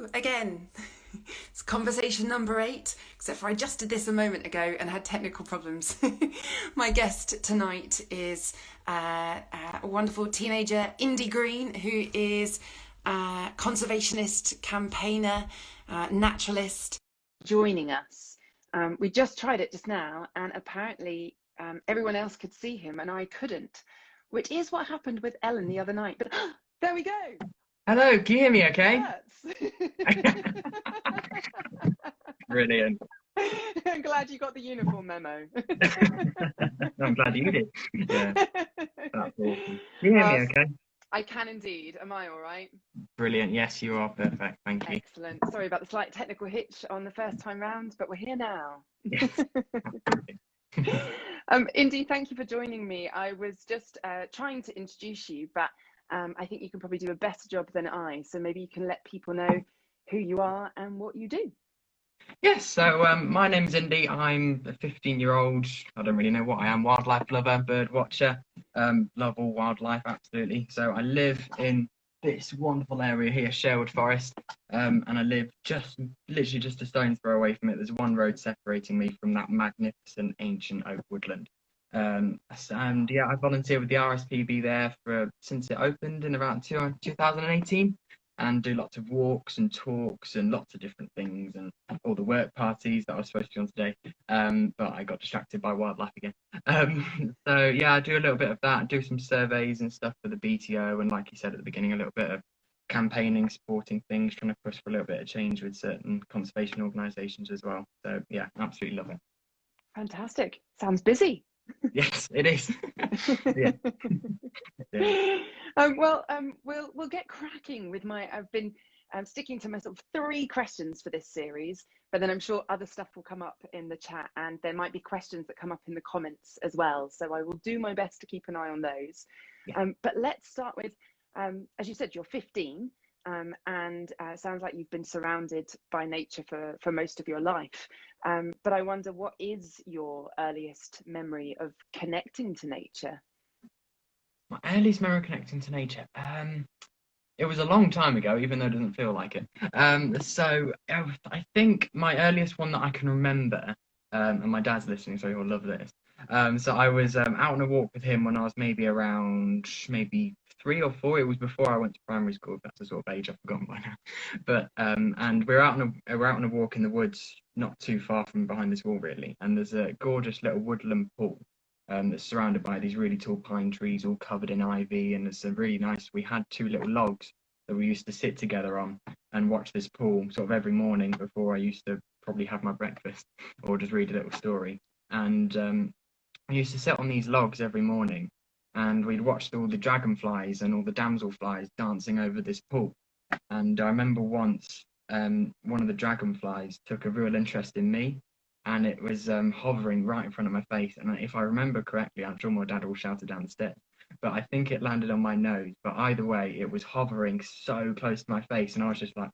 Hello again. It's conversation number 8, except for I just did this a moment ago and had technical problems. My guest tonight is a wonderful teenager, Indy Greene, who is a conservationist, campaigner, naturalist, joining us. We just tried it just now, and apparently everyone else could see him and I couldn't, which is what happened with Ellen the other night. But there we go. Hello, can you hear me okay? Yes. Brilliant. I'm glad you got the uniform memo. I'm glad you did. Yeah, that's awesome. Can you hear me okay? I can indeed. Am I all right? Brilliant. Yes, you are perfect. Thank you. Excellent. Sorry about the slight technical hitch on the first time round, but we're here now. Yes, absolutely. Indy, thank you for joining me. I was just trying to introduce you, but I think you can probably do a better job than I. So maybe you can let people know who you are and what you do. Yes, so my name's Indy. I'm a 15-year-old. I don't really know what I am. Wildlife lover, bird watcher. Love all wildlife, absolutely. So I live in this wonderful area here, Sherwood Forest, and I live literally just a stone's throw away from it. There's one road separating me from that magnificent ancient oak woodland. And yeah, I volunteer with the RSPB there since it opened in around 2018. And do lots of walks and talks and lots of different things and all the work parties that I was supposed to be on today. But I got distracted by wildlife again. So yeah, I do a little bit of that, do some surveys and stuff for the BTO, and like you said at the beginning, a little bit of campaigning, supporting things, trying to push for a little bit of change with certain conservation organisations as well. So yeah, absolutely love it. Fantastic. Sounds busy. Yes, it is. Yeah. We'll get cracking with I've been sticking to my sort of 3 questions for this series, but then I'm sure other stuff will come up in the chat, and there might be questions that come up in the comments as well. So I will do my best to keep an eye on those. Yeah. But let's start with, as you said, you're 15, and it sounds like you've been surrounded by nature for most of your life. But I wonder, what is your earliest memory of connecting to nature? My earliest memory connecting to nature. It was a long time ago, even though it doesn't feel like it. I think my earliest one that I can remember, and my dad's listening, so he'll love this. So I was out on a walk with him when I was maybe around 3 or 4. It was before I went to primary school. That's the sort of age I've forgotten by now. But and we're out on a walk in the woods, not too far from behind this wall really. And there's a gorgeous little woodland pool that's surrounded by these really tall pine trees, all covered in ivy, and it's a really nice. We had 2 little logs that we used to sit together on and watch this pool sort of every morning before I used to probably have my breakfast or just read a little story. And I used to sit on these logs every morning, and we'd watch all the dragonflies and all the damselflies dancing over this pool. And I remember once one of the dragonflies took a real interest in me, and it was hovering right in front of my face. And if I remember correctly, I'm sure my dad will shout it down the stairs, but I think it landed on my nose. But either way, it was hovering so close to my face, and I was just like,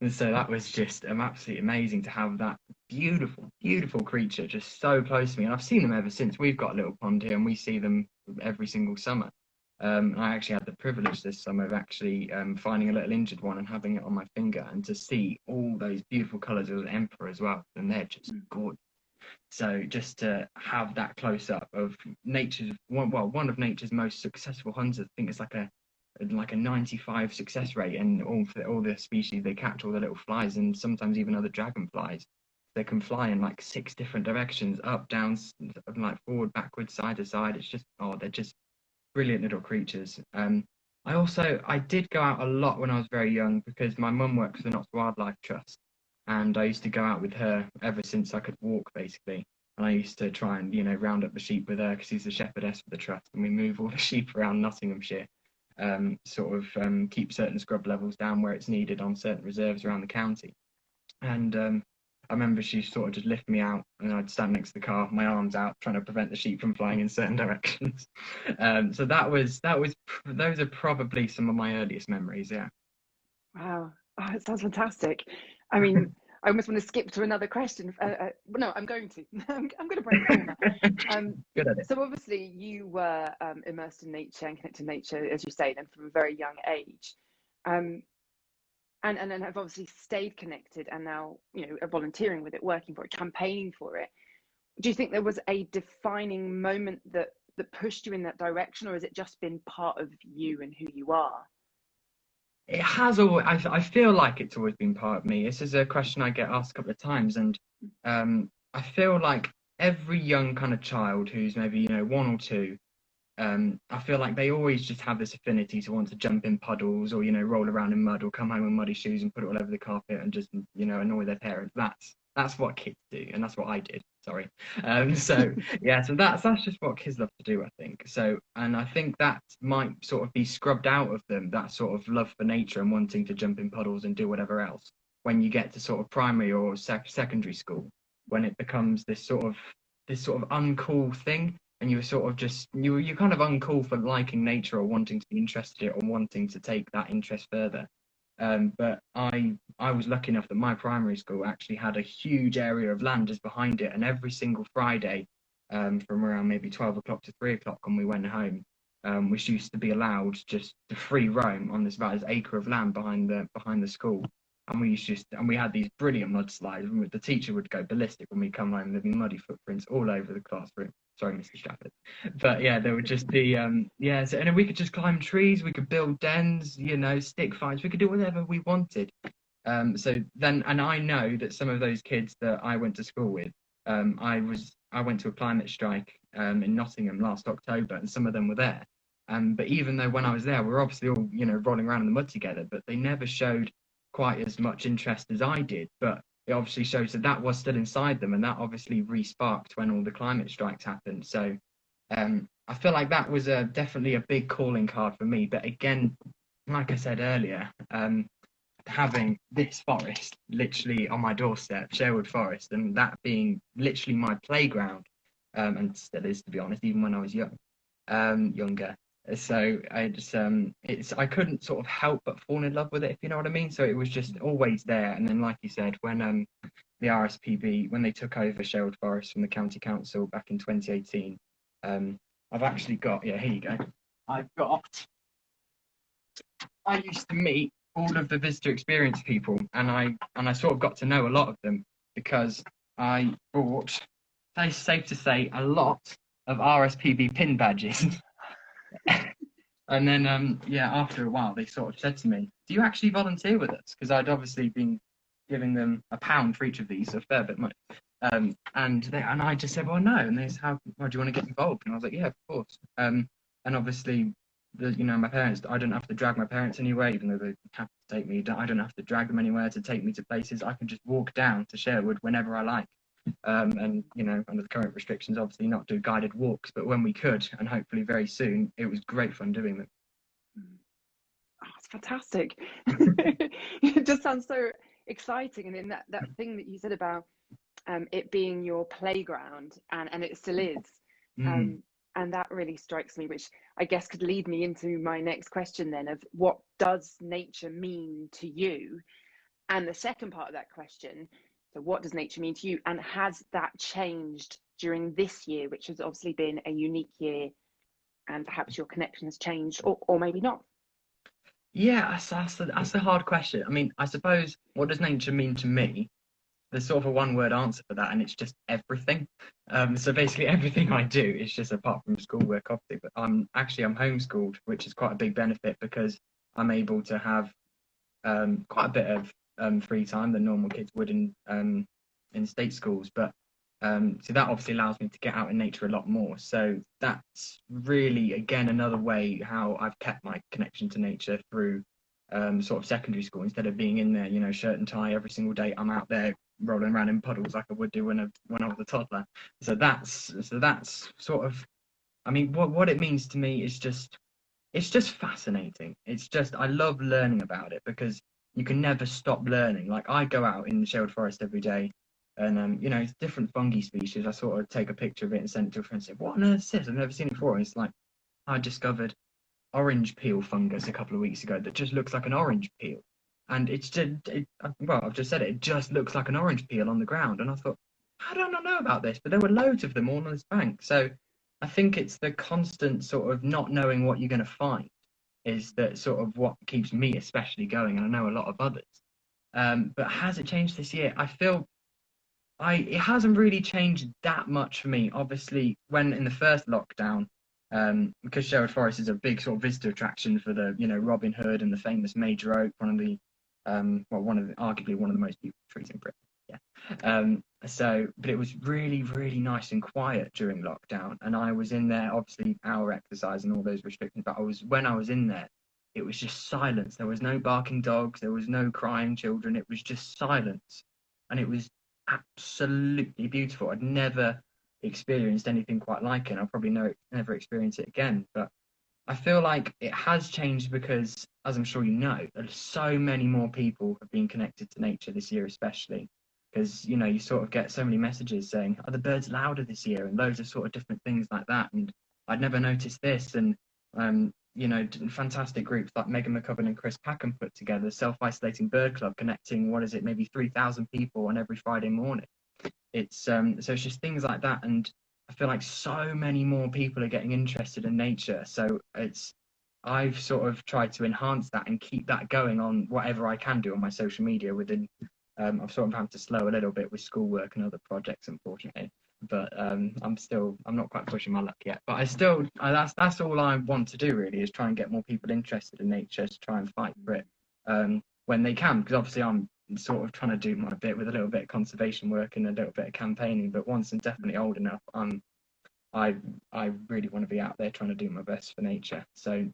and so that was just absolutely amazing to have that beautiful, beautiful creature just so close to me. And I've seen them ever since. We've got a little pond here, and we see them every single summer. I actually had the privilege this summer of actually finding a little injured one and having it on my finger, and to see all those beautiful colours. It was an emperor as well, and they're just gorgeous. So just to have that close up of one of nature's most successful hunters. I think it's like a 95 success rate, and all the species they catch, all the little flies, and sometimes even other dragonflies. They can fly in like 6 different directions, up, down, like forward, backwards, side to side. It's just they're just brilliant little creatures. I did go out a lot when I was very young because my mum works for the Notts Wildlife Trust, and I used to go out with her ever since I could walk, basically. And I used to try and round up the sheep with her because she's the shepherdess for the trust, and we move all the sheep around Nottinghamshire, keep certain scrub levels down where it's needed on certain reserves around the county. And I remember she sort of just lifted me out, and I'd stand next to the car, my arms out, trying to prevent the sheep from flying in certain directions. So those are probably some of my earliest memories. Yeah. Wow, oh, it sounds fantastic. I mean, I almost want to skip to another question. No, I'm going to. I'm going to break the corner. Good at it. So obviously you were immersed in nature and connected to nature, as you say, then from a very young age. and have obviously stayed connected, and now, you know, are volunteering with it, working for it, campaigning for it. Do you think there was a defining moment that pushed you in that direction, or has it just been part of you and who you are? It has always, I feel like it's always been part of me. This is a question I get asked a couple of times, and I feel like every young kind of child who's maybe, you know, one or two, I feel like they always just have this affinity to want to jump in puddles or, you know, roll around in mud or come home in muddy shoes and put it all over the carpet and just, you know, annoy their parents. That's what kids do, and that's what I did. Sorry. So yeah, so that's just what kids love to do, I think. So, and I think that might sort of be scrubbed out of them, that sort of love for nature and wanting to jump in puddles and do whatever else, when you get to sort of primary or secondary school, when it becomes this sort of uncool thing, and you were sort of just you're kind of uncool for liking nature or wanting to be interested in it or wanting to take that interest further. But I was lucky enough that my primary school actually had a huge area of land just behind it, and every single Friday, from around maybe 12 o'clock to 3 o'clock when we went home, we used to be allowed just to free roam on this about this acre of land behind the school. And we had these brilliant mudslides. The teacher would go ballistic when we come home. There'd be muddy footprints all over the classroom. Sorry, Mr. Stafford. But yeah, there would just be yeah. So, and then we could just climb trees. We could build dens. You know, stick fights. We could do whatever we wanted. So then, and I know that some of those kids that I went to school with, I went to a climate strike in Nottingham last October, and some of them were there. But even though when I was there, we were obviously all, you know, rolling around in the mud together, but they never showed quite as much interest as I did. But it obviously shows that that was still inside them, and that obviously re-sparked when all the climate strikes happened. So I feel like that was definitely a big calling card for me. But again, like I said earlier, having this forest literally on my doorstep, Sherwood Forest, and that being literally my playground, and still is, to be honest, even when I was younger. So I couldn't sort of help but fall in love with it, if you know what I mean. So it was just always there. And then, like you said, when the RSPB, when they took over Sherwood Forest from the county council back in 2018, I've actually got, yeah, here you go. I used to meet all of the visitor experience people, and I sort of got to know a lot of them because I bought, it's safe to say, a lot of RSPB pin badges. And then yeah, after a while they sort of said to me, "Do you actually volunteer with us?" Because I'd obviously been giving them £1 for each of these, so a fair bit much. And I just said, "Well, no." And they said, "How do you want to get involved?" And I was like, "Yeah, of course." And obviously, my parents, I don't have to drag my parents anywhere, even though they have to take me. I don't have to drag them anywhere to take me to places. I can just walk down to Sherwood whenever I like. And under the current restrictions, obviously not do guided walks, but when we could, and hopefully very soon, it was great fun doing them. Oh, it's fantastic. It just sounds so exciting. And then that thing that you said about it being your playground, and it still is. Mm. And that really strikes me, which I guess could lead me into my next question then, of what does nature mean to you? And the second part of that question, so what does nature mean to you? And has that changed during this year, which has obviously been a unique year, and perhaps your connection has changed, or maybe not? Yeah, that's a hard question. I mean, I suppose, what does nature mean to me? There's sort of a one-word answer for that, and it's just everything. So basically, everything I do is just, apart from schoolwork, obviously. But I'm homeschooled, which is quite a big benefit because I'm able to have quite a bit of free time than normal kids would in state schools. But so that obviously allows me to get out in nature a lot more. So that's really, again, another way how I've kept my connection to nature through sort of secondary school. Instead of being in there, shirt and tie every single day, I'm out there rolling around in puddles like I would do when I was a toddler. So that's sort of, I mean, what it means to me is just, it's just fascinating. It's just, I love learning about it because you can never stop learning. Like, I go out in the Sherwood Forest every day, and it's different fungi species. I sort of take a picture of it and send it to a friend and say, "What on earth is this? I've never seen it before." And it's like, I discovered orange peel fungus a couple of weeks ago that just looks like an orange peel. And it's just, well, I've just said it, it just looks like an orange peel on the ground. And I thought, how do I not know about this? But there were loads of them all on this bank. So I think it's the constant sort of not knowing what you're going to find. is that sort of what keeps me especially going, and I know a lot of others. But has it changed this year? I feel it hasn't really changed that much for me. Obviously, when in the first lockdown, because Sherwood Forest is a big sort of visitor attraction for the, Robin Hood and the famous Major Oak, one of the, arguably one of the most beautiful trees in Britain. Yeah. But it was really, really nice and quiet during lockdown, and I was in there, obviously, our exercise and all those restrictions. But when I was in there, it was just silence. There was no barking dogs. There was no crying children. It was just silence, and it was absolutely beautiful. I'd never experienced anything quite like it. I'll probably never experience it again. But I feel like it has changed because, as I'm sure you know, so many more people have been connected to nature this year, especially because you sort of get so many messages saying, "Are the birds louder this year?" and loads of sort of different things like that. And I'd never noticed this. And fantastic groups like Megan McCubbin and Chris Packham put together self-isolating bird club, connecting what is it, maybe 3,000 people on every Friday morning. So it's just things like that, and I feel like so many more people are getting interested in nature. So I've sort of tried to enhance that and keep that going on whatever I can do on my social media. I've sort of had to slow a little bit with schoolwork and other projects, unfortunately. But I'm not quite pushing my luck yet. But that's all I want to do really, is try and get more people interested in nature, to try and fight for it when they can. Because obviously I'm sort of trying to do my bit with a little bit of conservation work and a little bit of campaigning. But once I'm definitely old enough, I really want to be out there trying to do my best for nature. So,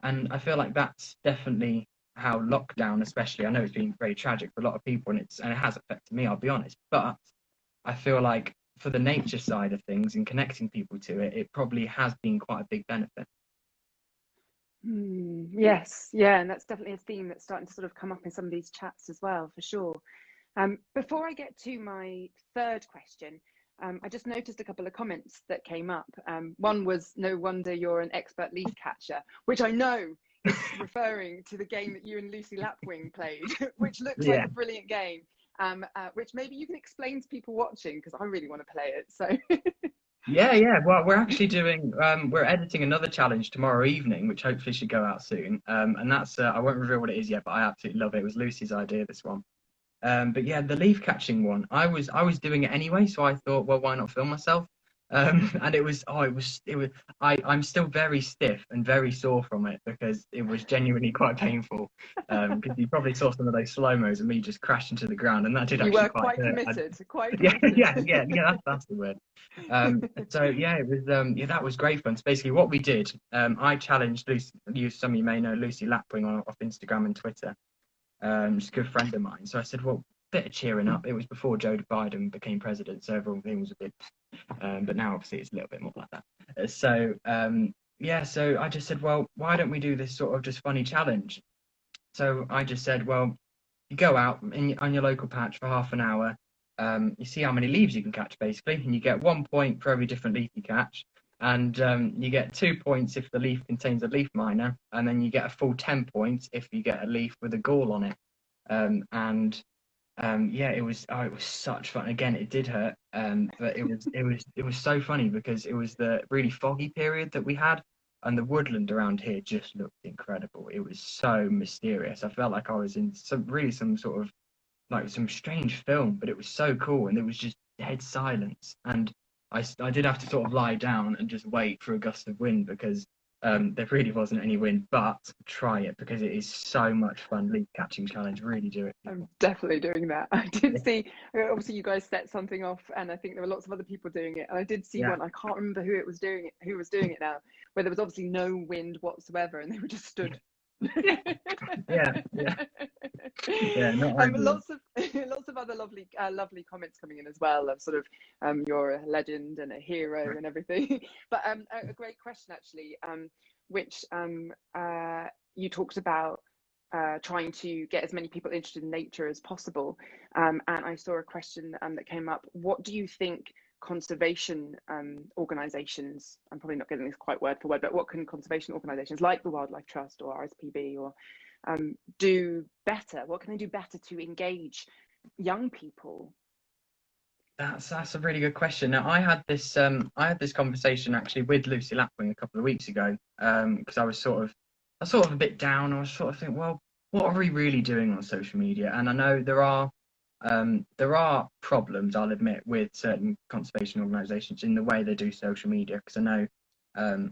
and I feel like that's definitely how lockdown, especially, I know it's been very tragic for a lot of people, and it has affected me, I'll be honest. But I feel like for the nature side of things and connecting people to it, it probably has been quite a big benefit. Yes, yeah, and that's definitely a theme that's starting to sort of come up in some of these chats as well, for sure. Before I get to my third question, I just noticed a couple of comments that came up. One was, "No wonder you're an expert leaf catcher," which I know is referring to the game that you and Lucy Lapwing played, which looks like Yeah. a brilliant game, which maybe you can explain to people watching, because I really want to play it. So Yeah. Well, we're actually we're editing another challenge tomorrow evening, which hopefully should go out soon. And that's, I won't reveal what it is yet, but I absolutely love it. It was Lucy's idea, this one. But yeah, the leaf catching one, I was doing it anyway, so I thought, well, why not film myself? And I'm still very stiff and very sore from it, because it was genuinely quite painful. Because you probably saw some of those slow-mos of me just crashing to the ground, and that did you actually were quite quite hurt. committed, quite Yeah, committed. that's the word. So yeah, it was that was great fun. So basically, what we did, I challenged Lucy. Some of you may know Lucy Lapwing off Instagram and Twitter. She's a good friend of mine. So I said, well, bit of cheering up. It was before Joe Biden became president, so everything was a bit, but now obviously it's a little bit more like that. So I just said, well, why don't we do this sort of just funny challenge? So I just said, well, you go out on your local patch for half an hour. You see how many leaves you can catch, basically, and you get 1 point for every different leaf you catch. And you get 2 points if the leaf contains a leaf miner, and then you get a full 10 points if you get a leaf with a gall on it. And yeah, it was such fun. Again, it did hurt, but it was so funny because it was the really foggy period that we had, and the woodland around here just looked incredible. It was so mysterious. I felt like I was in some sort of like some strange film, but it was so cool, and it was just dead silence. And I did have to sort of lie down and just wait for a gust of wind, because there really wasn't any wind. But try it, because it is so much fun. Leaf catching challenge, really do it, I'm people. definitely doing that. I did Yeah, see, obviously you guys set something off, and I think there were lots of other people doing it. And I did see yeah, one, I can't remember who was doing it now, where there was obviously no wind whatsoever, and they were just stood. yeah, yeah, yeah. Not ideal. Lots of lots of other lovely comments coming in as well, of sort of you're a legend and a hero and everything. But a great question actually, which you talked about trying to get as many people interested in nature as possible. And I saw a question that came up. What do you think conservation organisations, I'm probably not getting this quite word for word, but what can conservation organisations like the Wildlife Trust or RSPB or do better? What can they do better to engage young people? That's a really good question. Now, I had this conversation actually with Lucy Lapwing a couple of weeks ago, because I was sort of was sort of a bit down. I was sort of thinking, well, what are we really doing on social media? And I know there are problems, I'll admit, with certain conservation organisations in the way they do social media, because I know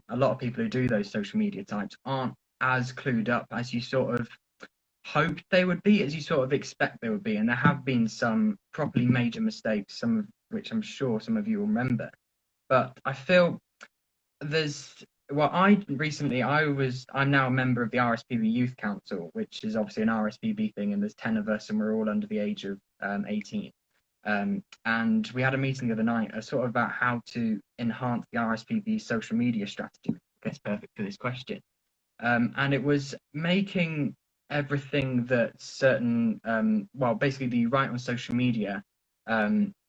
a lot of people who do those social media types aren't as clued up as you sort of hoped they would be, as you sort of expect they would be. And there have been some properly major mistakes, some of which I'm sure some of you will remember. But I feel there's well, I'm now a member of the RSPB Youth Council, which is obviously an RSPB thing, and there's 10 of us, and we're all under the age of 18. And we had a meeting the other night, sort of about how to enhance the RSPB social media strategy. I guess perfect for this question. And it was making everything that basically that you write on social media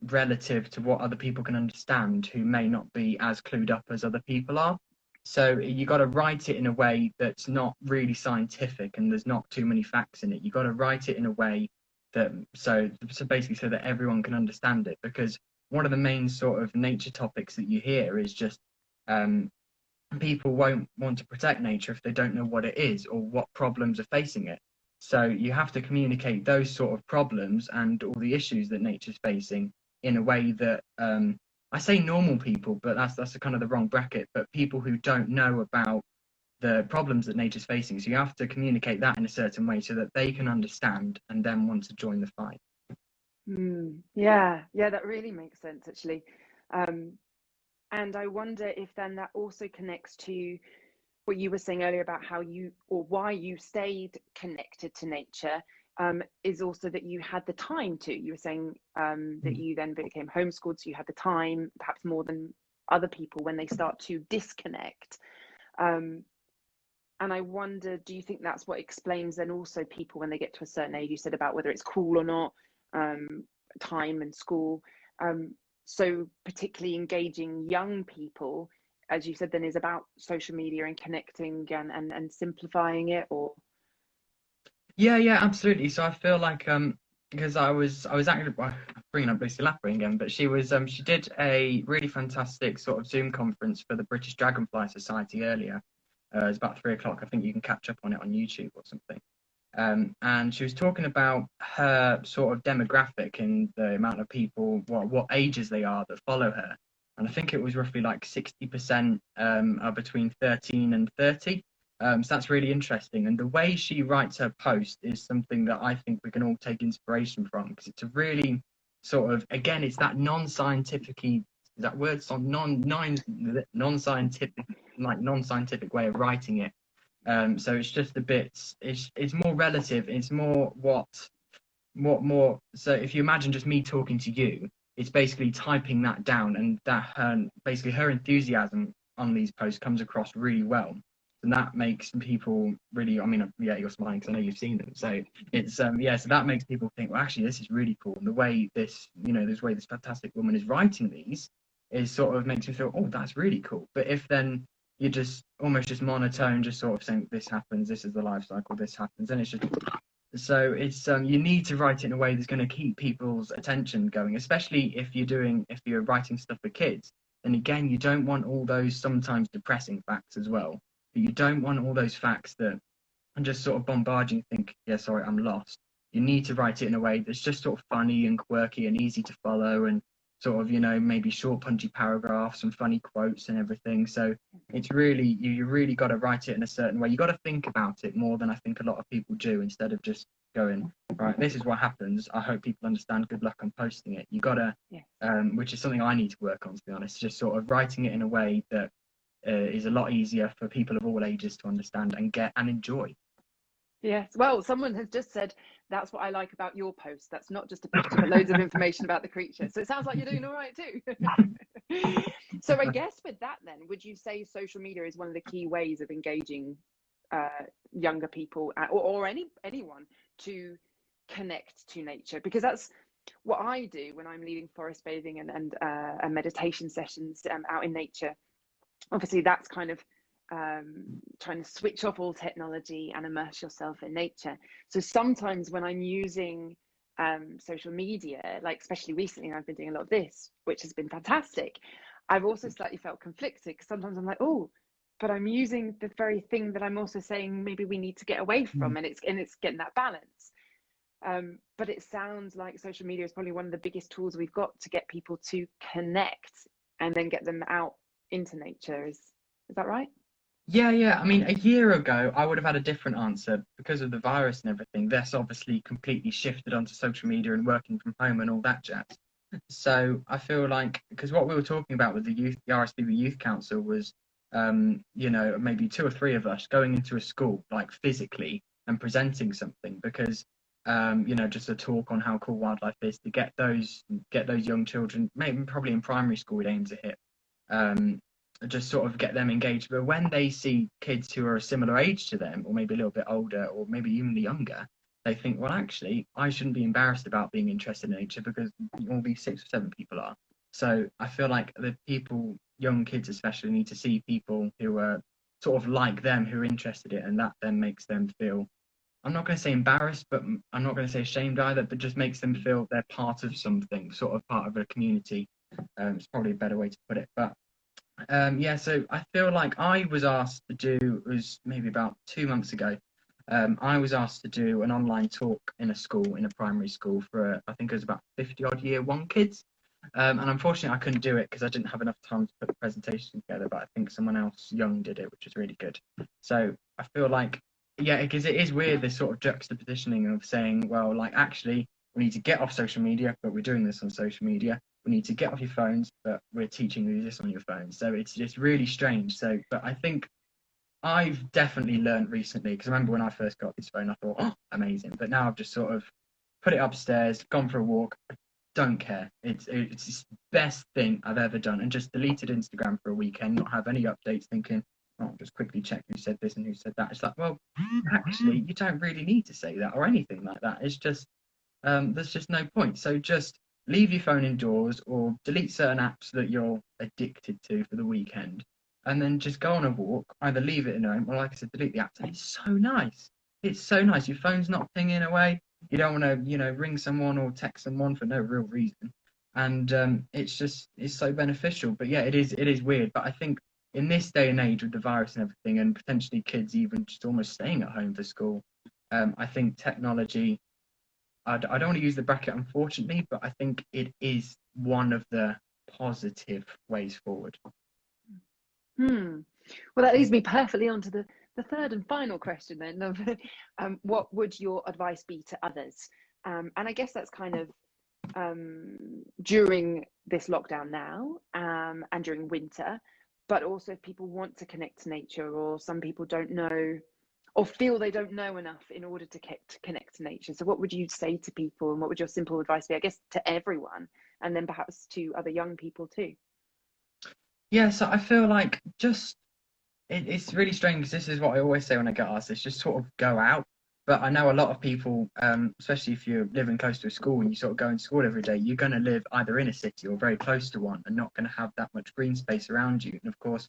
relative to what other people can understand who may not be as clued up as other people are. So you got to write it in a way that's not really scientific and there's not too many facts in it. You got to write it in a way that so basically so that everyone can understand it. Because one of the main sort of nature topics that you hear is just um, people won't want to protect nature if they don't know what it is or what problems are facing it. So you have to communicate those sort of problems and all the issues that nature's facing in a way that I say normal people, but that's a kind of the wrong bracket. But people who don't know about the problems that nature's facing, so you have to communicate that in a certain way so that they can understand and then want to join the fight. Yeah, yeah, that really makes sense actually. And I wonder if then that also connects to what you were saying earlier about how you or why you stayed connected to nature, is also that you had the time to. You were saying that you then became homeschooled, so you had the time, perhaps more than other people, when they start to disconnect. Um, and I wonder, do you think that's what explains then also people when they get to a certain age? You said about whether it's cool or not, um, time and school. Um, so particularly engaging young people, as you said, then is about social media and connecting and simplifying it, or Yeah, absolutely. So I feel like because I was actually bringing up Lucy Lapwing again, but she did a really fantastic sort of Zoom conference for the British Dragonfly Society earlier. It's about 3 o'clock. I think you can catch up on it on YouTube or something. And she was talking about her sort of demographic and the amount of people, what ages they are that follow her. And I think it was roughly like 60% are between 13 and 30. So that's really interesting. And the way she writes her post is something that I think we can all take inspiration from, because it's a really sort of, again, it's that non-scientific, that word, non-scientific, like non-scientific way of writing it. So it's just a bit, it's more relative. It's more what more. So if you imagine just me talking to you, it's basically typing that down, and that basically her enthusiasm on these posts comes across really well. And that makes people really, I mean, yeah, you're smiling because I know you've seen them. So it's yeah, so that makes people think, well, actually, this is really cool. And the way this way this fantastic woman is writing these is sort of makes me feel, oh, that's really cool. But if then you're just almost just monotone, just sort of saying this happens, this is the life cycle, this happens, and it's just so it's you need to write it in a way that's going to keep people's attention going, especially if you're writing stuff for kids. And again, you don't want all those sometimes depressing facts as well. But you don't want all those facts that just sort of bombard you and think, yeah, sorry, I'm lost. You need to write it in a way that's just sort of funny and quirky and easy to follow and sort of, maybe short, punchy paragraphs and funny quotes and everything. So it's really, you really got to write it in a certain way. You got to think about it more than I think a lot of people do, instead of just going, right, this is what happens. I hope people understand. Good luck on posting it. You got to, yeah. which is something I need to work on, to be honest, just sort of writing it in a way that is a lot easier for people of all ages to understand and get and enjoy. Yes. Well, someone has just said that's what I like about your post. That's not just a picture, but loads of information about the creature. So it sounds like you're doing all right too. So I guess with that, then, would you say social media is one of the key ways of engaging younger people or anyone to connect to nature? Because that's what I do when I'm leading forest bathing and meditation sessions out in nature. Obviously, that's kind of trying to switch off all technology and immerse yourself in nature. So sometimes when I'm using social media, like especially recently, I've been doing a lot of this, which has been fantastic. I've also slightly felt conflicted because sometimes I'm like, oh, but I'm using the very thing that I'm also saying maybe we need to get away Mm. from, and it's getting that balance. But it sounds like social media is probably one of the biggest tools we've got to get people to connect and then get them out into nature. Is that right? Yeah, yeah. I mean, a year ago, I would have had a different answer because of the virus and everything. That's obviously completely shifted onto social media and working from home and all that jazz. So I feel like, because what we were talking about with the RSPB Youth Council was, maybe two or three of us going into a school, like physically, and presenting something because, just a talk on how cool wildlife is to get those young children, maybe probably in primary school, we'd aim to hit. Um, just sort of get them engaged. But when they see kids who are a similar age to them, or maybe a little bit older, or maybe even younger, they think, well, actually, I shouldn't be embarrassed about being interested in nature because all these 6 or 7 people are. So I feel like the people, young kids especially, need to see people who are sort of like them, who are interested in it, and that then makes them feel. I'm not going to say embarrassed, but I'm not going to say ashamed either, but just makes them feel they're part of something, sort of part of a community. It's probably a better way to put it. But yeah, so I feel like I was asked to do, it was maybe about 2 months ago, I was asked to do an online talk in a school, in a primary school for, I think it was about 50 odd year one kids. And unfortunately, I couldn't do it because I didn't have enough time to put the presentation together, but I think someone else young did it, which is really good. So I feel like, yeah, because it is weird, this sort of juxtapositioning of saying, well, like, actually, we need to get off social media, but we're doing this on social media. We need to get off your phones, but we're teaching you this on your phone. So it's just really strange. So, but I think I've definitely learned recently, because I remember when I first got this phone, I thought, oh, amazing. But now I've just sort of put it upstairs, gone for a walk, don't care. It's the best thing I've ever done, and just deleted Instagram for a weekend, not have any updates, thinking, oh, just quickly check who said this and who said that. It's like, well, actually, you don't really need to say that or anything like that. It's just there's just no point. So just leave your phone indoors or delete certain apps that you're addicted to for the weekend, and then just go on a walk. Either leave it at home or, like I said, delete the apps. And it's so nice. It's so nice. Your phone's not pinging away. You don't want to, ring someone or text someone for no real reason. And it's so beneficial. But yeah, it is weird. But I think in this day and age with the virus and everything, and potentially kids even just almost staying at home for school, I think technology, I don't want to use the bracket, unfortunately, but I think it is one of the positive ways forward. Hmm. Well, that leads me perfectly on to the third and final question then of what would your advice be to others? And I guess that's kind of during this lockdown now and during winter, but also if people want to connect to nature, or some people don't know or feel they don't know enough in order to connect to nature. So what would you say to people, and what would your simple advice be, I guess, to everyone, and then perhaps to other young people too? Yeah, so I feel like it's really strange because this is what I always say when I get asked this, just sort of go out. But I know a lot of people, especially if you're living close to a school and you sort of go in school every day, you're going to live either in a city or very close to one and not going to have that much green space around you. And of course,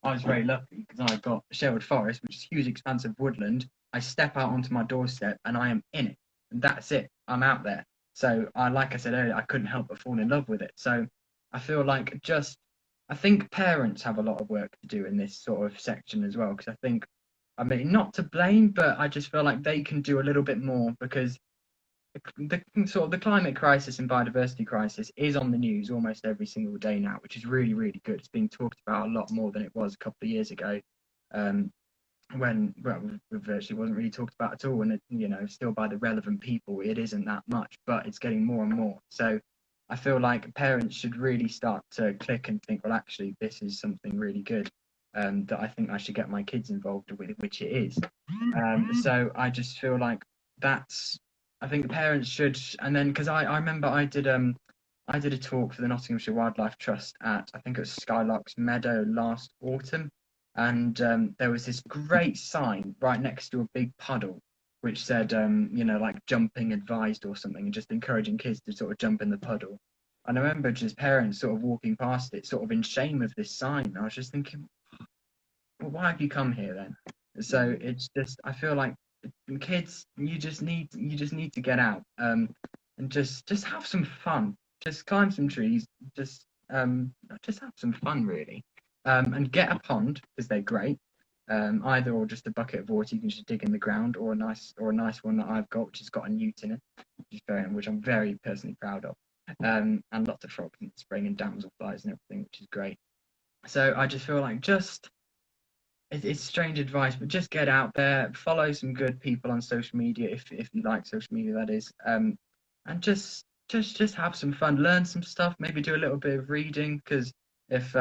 I was very lucky because I've got Sherwood Forest, which is a huge expanse of woodland. I step out onto my doorstep and I am in it. And that's it. I'm out there. So like I said earlier, I couldn't help but fall in love with it. So I feel like I think parents have a lot of work to do in this sort of section as well, because I mean, not to blame, but I just feel like they can do a little bit more because the sort of the climate crisis and biodiversity crisis is on the news almost every single day now, which is really, really good. It's being talked about a lot more than it was a couple of years ago, um, when well, it virtually wasn't really talked about at all, and still by the relevant people, it isn't that much, but it's getting more and more. So I feel like parents should really start to click and think, well, actually, this is something really good, that I think I should get my kids involved with, which it is. So I just feel like that's, I think the parents should, and then because I remember I did a talk for the Nottinghamshire Wildlife Trust at, I think it was Skylarks Meadow last autumn, and there was this great sign right next to a big puddle which said, like jumping advised or something, and just encouraging kids to sort of jump in the puddle. And I remember just parents sort of walking past it, sort of in shame of this sign. And I was just thinking, well, why have you come here then? So it's just, I feel like kids, you just need to get out, and just have some fun. Just climb some trees. Just have some fun, really. And get a pond because they're great. Either or just a bucket of water you can just dig in the ground, or a nice one that I've got which has got a newt in it, which I'm very personally proud of. And lots of frogs in the spring and damselflies and everything, which is great. So I just feel like it's strange advice, but just get out there, follow some good people on social media if you like social media, that is, and just have some fun, learn some stuff, maybe do a little bit of reading because if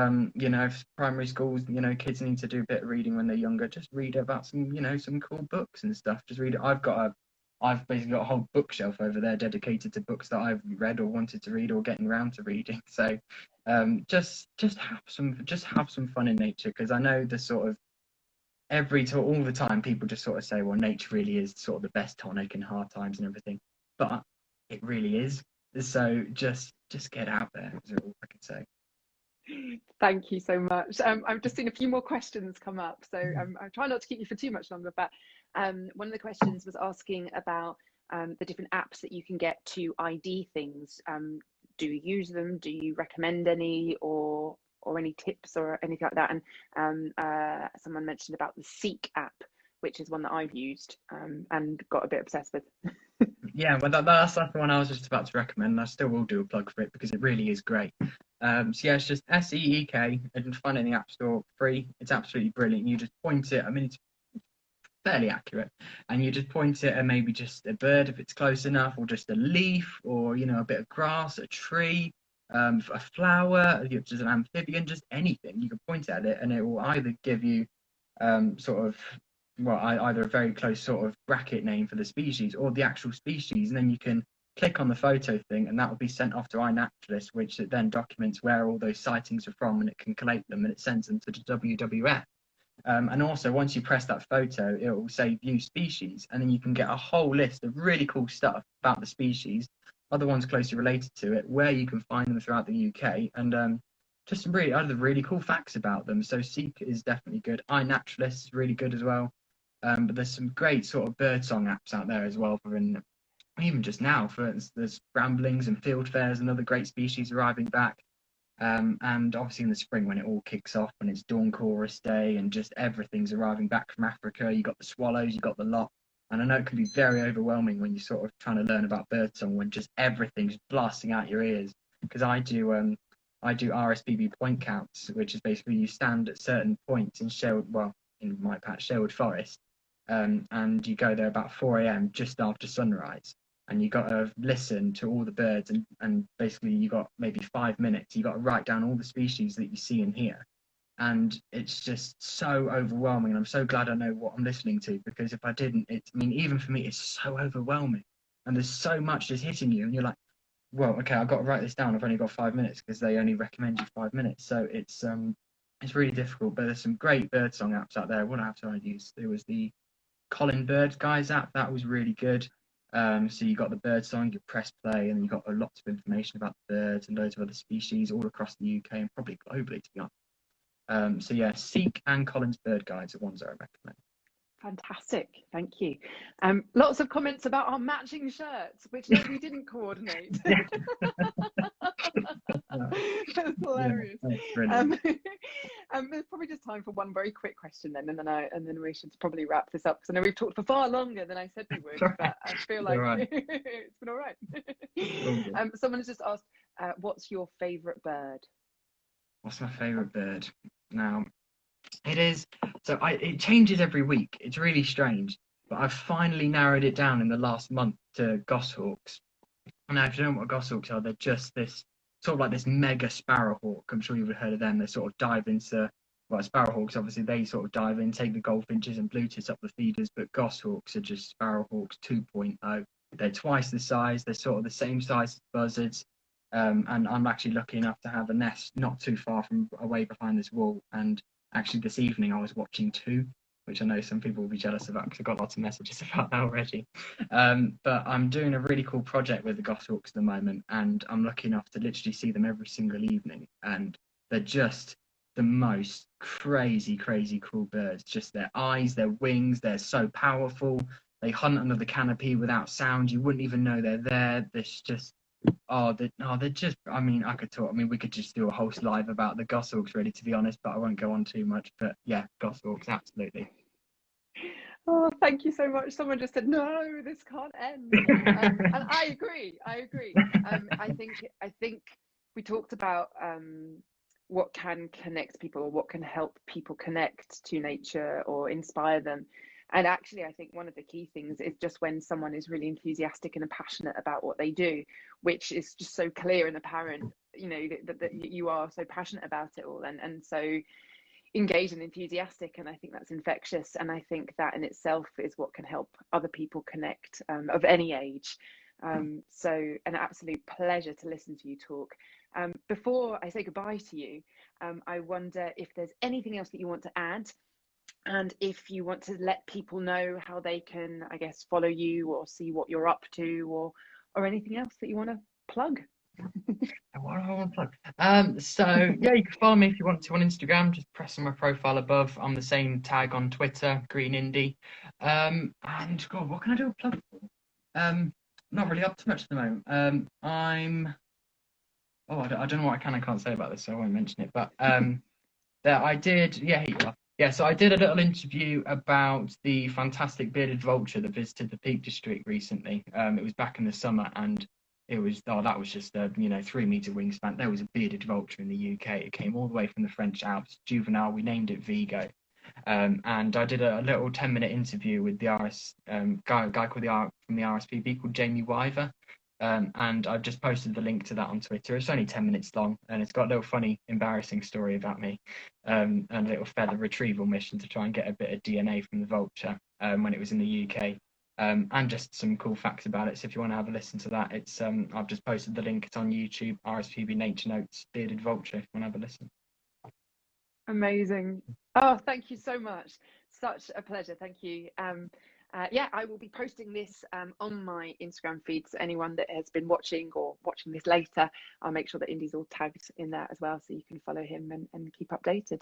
primary schools, kids need to do a bit of reading when they're younger, just read about some cool books and stuff. Just read it. I've basically got a whole bookshelf over there dedicated to books that I've read or wanted to read or getting around to reading. So just have some fun in nature because I know the sort of all the time people just sort of say, well, nature really is sort of the best tonic in hard times and everything, but it really is. So just get out there is all I can say. Thank you so much. I've just seen a few more questions come up, so I'm trying not to keep you for too much longer, but one of the questions was asking about the different apps that you can get to ID things. Do you use them? Do you recommend any, or any tips or anything like that? And someone mentioned about the Seek app, which is one that I've used and got a bit obsessed with. Yeah, well, that's the one I was just about to recommend, and I still will do a plug for it because it really is great. So yeah, it's just SEEK, and you can find it in the App Store free. It's absolutely brilliant. You just point it. I mean, it's fairly accurate, and you just point it and maybe just a bird if it's close enough, or just a leaf, or a bit of grass, a tree, a flower, just an amphibian, just anything. You can point at it, and it will either give you sort of either a very close sort of bracket name for the species or the actual species, and then you can click on the photo thing, and that will be sent off to iNaturalist, which it then documents where all those sightings are from, and it can collate them, and it sends them to the WWF. And also, once you press that photo, it will say view species, and then you can get a whole list of really cool stuff about the species, other ones closely related to it, where you can find them throughout the UK, and just some really other really cool facts about them. So Seek is definitely good. iNaturalist is really good as well. But there's some great sort of birdsong apps out there as well even just now, for instance, there's bramblings and fieldfares and other great species arriving back. And obviously in the spring when it all kicks off, when it's dawn chorus day and just everything's arriving back from Africa, you got the swallows, you got the lot. And I know it can be very overwhelming when you're sort of trying to learn about birdsong when just everything's blasting out your ears. Because I do RSPB point counts, which is basically you stand at certain points in in my patch, Sherwood Forest, and you go there about 4 a.m. just after sunrise, and you got to listen to all the birds, and basically you got maybe 5 minutes. You got to write down all the species that you see and hear, and it's just so overwhelming. And I'm so glad I know what I'm listening to, because if I didn't, even for me, it's so overwhelming, and there's so much just hitting you, and you're like, well, okay, I've got to write this down. I've only got 5 minutes because they only recommend you 5 minutes, so it's really difficult. But there's some great birdsong apps out there. What app did I use? There was the Colin Bird Guys app, that was really good. So you got the bird song, you press play, and you got lots of information about the birds and loads of other species all across the UK and probably globally, to be honest. So yeah, Seek and Colin's Bird Guides are ones I recommend. Fantastic, thank you. Lots of comments about our matching shirts, which no, we didn't coordinate. That's hilarious. Yeah, that's brilliant. There's probably just time for one very quick question then, and then we should probably wrap this up because I know we've talked for far longer than I said we would, but I feel like it's been all right. Someone has just asked, what's your favourite bird? What's my favourite bird? Now, it changes every week. It's really strange, but I've finally narrowed it down in the last month to goshawks. Now, if you don't know what goshawks are, they're just this sort of like this mega sparrowhawk. I'm sure you've heard of them. They sort of dive into, sparrowhawks, obviously, they sort of dive in, take the goldfinches and blue tits up the feeders, but goshawks are just sparrowhawks 2.0. They're twice the size. They're sort of the same size as buzzards. And I'm actually lucky enough to have a nest not too far from away behind this wall. And actually, this evening I was watching two, which I know some people will be jealous about because I've got lots of messages about that already. But I'm doing a really cool project with the goshawks at the moment, and I'm lucky enough to literally see them every single evening. And they're just the most crazy cool birds. Just their eyes, their wings, they're so powerful. They hunt under the canopy without sound. You wouldn't even know they're there. They're just. I mean, I could talk. I mean, we could just do a whole live about the goshawks, really, to be honest. But I won't go on too much. But yeah, goshawks, absolutely. Oh, thank you so much. Someone just said, no, this can't end. And I agree. I agree. I think we talked about what can connect people, or what can help people connect to nature or inspire them. And actually, I think one of the key things is just when someone is really enthusiastic and passionate about what they do, which is just so clear and apparent, you know, that you are so passionate about it all, and so engaged and enthusiastic, and I think that's infectious, and I think that in itself is what can help other people connect, of any age. So an absolute pleasure to listen to you talk. Before I say goodbye to you, I wonder if there's anything else that you want to add, and if you want to let people know how they can, I guess, follow you or see what you're up to, or anything else that you want to plug. What do I want to plug? So yeah, you can follow me if you want to on Instagram. Just press on my profile above. I'm the same tag on Twitter, Green Indy. And God, what can I do a plug for? Not really up to much at the moment. I don't know what I can and can't say about this, so I won't mention it. But that I did, yeah, here you are. Yeah, so I did a little interview about the fantastic bearded vulture that visited the Peak District recently. It was back in the summer, and it was that was just a 3 meter wingspan. There was a bearded vulture in the UK. It came all the way from the French Alps, juvenile. We named it Vigo. And I did a little 10-minute interview with the guy called from the RSPB called Jamie Wyver. And I've just posted the link to that on Twitter. It's only 10 minutes long, and it's got a little funny, embarrassing story about me, and a little feather retrieval mission to try and get a bit of DNA from the vulture when it was in the UK, and just some cool facts about it. So if you want to have a listen to that, it's I've just posted the link. It's on YouTube, RSPB Nature Notes, bearded vulture. If you want to have a listen. Amazing. Oh, thank you so much. Such a pleasure. Thank you. Yeah, I will be posting this on my Instagram feed. So anyone that has been watching or watching this later, I'll make sure that Indy's all tagged in there as well, so you can follow him and keep updated.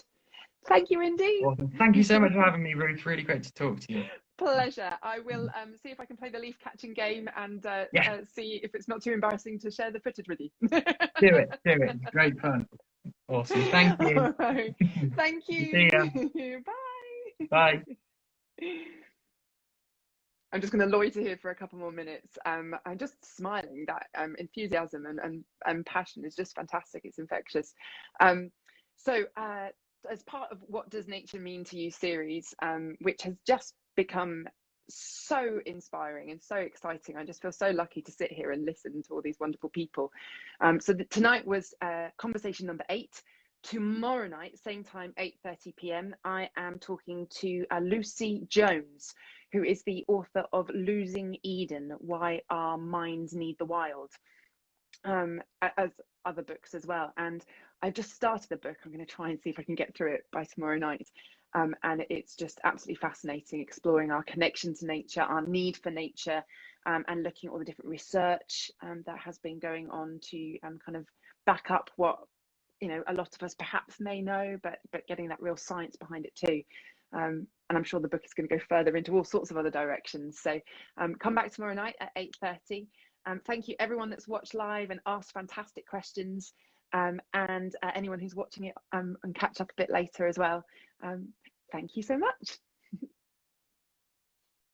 Thank you, Indy. Awesome. Thank you so much for having me, Ruth. Really great to talk to you. Pleasure. I will see if I can play the leaf catching game, and see if it's not too embarrassing to share the footage with you. Do it. It's great fun. Awesome. Thank you. All right. Thank you. See ya. Bye. Bye. I'm just going to loiter here for a couple more minutes. I'm just smiling. That enthusiasm and passion is just fantastic. It's infectious. So as part of What Does Nature Mean to You series, which has just become so inspiring and so exciting. I just feel so lucky to sit here and listen to all these wonderful people. So tonight was conversation number 8. Tomorrow night, same time, 8:30 p.m, I am talking to Lucy Jones, who is the author of Losing Eden, Why Our Minds Need the Wild, as other books as well. And I've just started the book. I'm going to try and see if I can get through it by tomorrow night. And it's just absolutely fascinating, exploring our connection to nature, our need for nature, and looking at all the different research that has been going on to kind of back up what a lot of us perhaps may know, but getting that real science behind it too. And I'm sure the book is going to go further into all sorts of other directions. So come back tomorrow night at 8:30. Thank you everyone that's watched live and asked fantastic questions, and anyone who's watching it and catch up a bit later as well. Thank you so much.